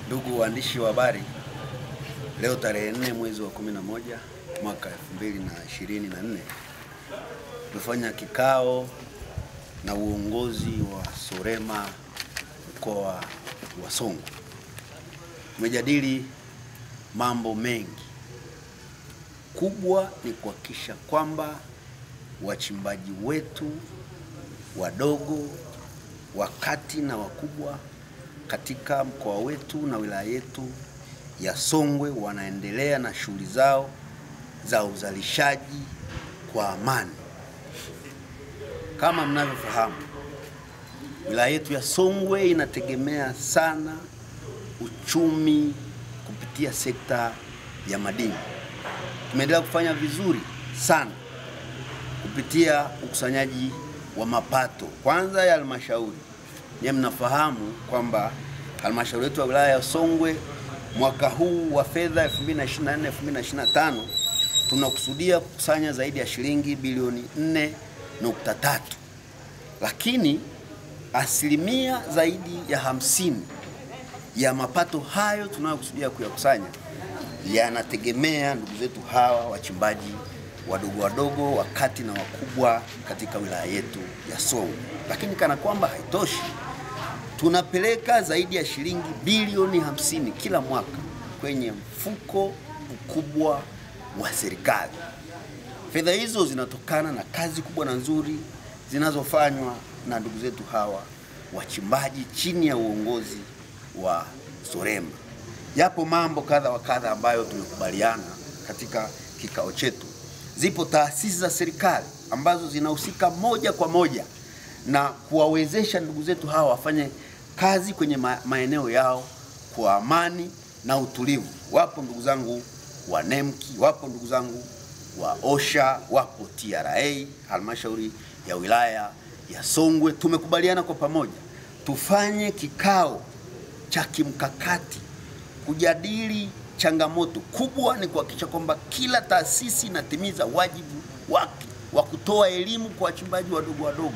Ndugu waandishi wa habari, leo tarehe 4 mwezi wa 11 mwaka 2024 tumefanya kikao na uongozi wa Sorema mkoa wa Songwe. Tumejadili mambo mengi. Kubwa ni kuhakikisha kwamba wachimbaji wetu wadogo, wakati na wakubwa katika mkoa wetu na wilaya yetu ya Songwe wanaendelea na shughuli zao za uzalishaji kwa amani. Kama mnavyofahamu, wilaya yetu ya Songwe inategemea sana uchumi kupitia sekta ya madini. Tumeendelea kufanya vizuri sana kupitia ukusanyaji wa mapato kwanza ya halmashauri. Nyie mnafahamu kwamba halmashauri yetu ya wilaya ya Songwe mwaka huu wa fedha 2024-2025 tunakusudia kukusanya zaidi ya shilingi bilioni 4.3, lakini asilimia zaidi ya 50 ya mapato hayo tunayokusudia kuyakusanya yanategemea ndugu zetu hawa wachimbaji wadogo wadogo, wakati na wakubwa katika wilaya yetu ya Songwe. Lakini kana kwamba haitoshi, tunapeleka zaidi ya shilingi bilioni 50 kila mwaka kwenye mfuko mkubwa wa serikali. Fedha hizo zinatokana na kazi kubwa na nzuri zinazofanywa na ndugu zetu hawa wachimbaji chini ya uongozi wa Sorema. Yapo mambo kadha wa kadha ambayo tumekubaliana katika kikao chetu. Zipo taasisi za serikali ambazo zinahusika moja kwa moja na kuwawezesha ndugu zetu hawa wafanye kazi kwenye maeneo yao kwa amani na utulivu. Wapo ndugu zangu wa NEMKI, wapo ndugu zangu wa OSHA, wapo TRA, halmashauri ya wilaya ya Songwe. Tumekubaliana kwa pamoja tufanye kikao cha kimkakati kujadili changamoto. Kubwa ni kuhakikisha kwamba kila taasisi inatimiza wajibu wake wa kutoa elimu kwa wachimbaji wadogo wadogo,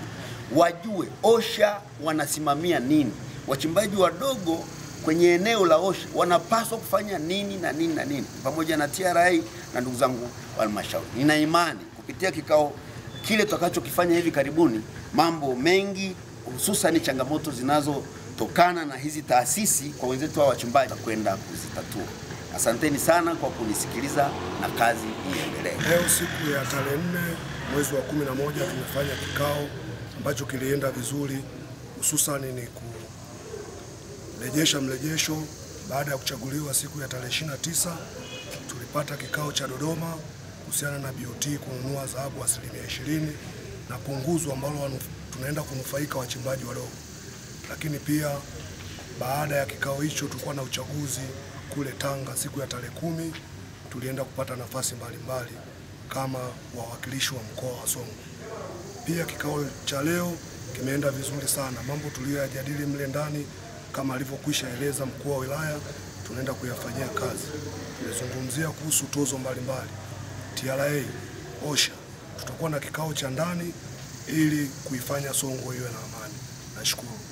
wajue OSHA wanasimamia nini, wachimbaji wadogo kwenye eneo la OSHA wanapaswa kufanya nini na nini na nini, pamoja na TRA na ndugu zangu wa halmashauri. Nina imani kupitia kikao kile tutakachokifanya hivi karibuni, mambo mengi hususan changamoto zinazotokana na hizi taasisi kwa wenzetu wa wachimbaji kwenda kuzitatua. Asanteni sana kwa kunisikiliza na kazi iendelee. Leo siku ya tarehe 4 mwezi wa 11 tumefanya kikao ambacho kilienda vizuri, hususan ni kurejesha mrejesho baada ya kuchaguliwa siku ya tarehe 29. Tulipata kikao cha Dodoma kuhusiana na BOT kununua dhahabu 20% na punguzo ambalo tunaenda kunufaika wachimbaji wadogo. Lakini pia baada ya kikao hicho tulikuwa na uchaguzi kule Tanga siku ya tarehe 10, tulienda kupata nafasi mbalimbali kama wawakilishi wa mkoa wa Songwe. Pia kikao cha leo kimeenda vizuri sana. Mambo tuliyojadili mle ndani kama alivyokwisha eleza mkuu wa wilaya tunaenda kuyafanyia kazi. Tumezungumzia kuhusu tozo mbalimbali, TRA, OSHA. Tutakuwa na kikao cha ndani ili kuifanya Songwe iwe na amani. Nashukuru.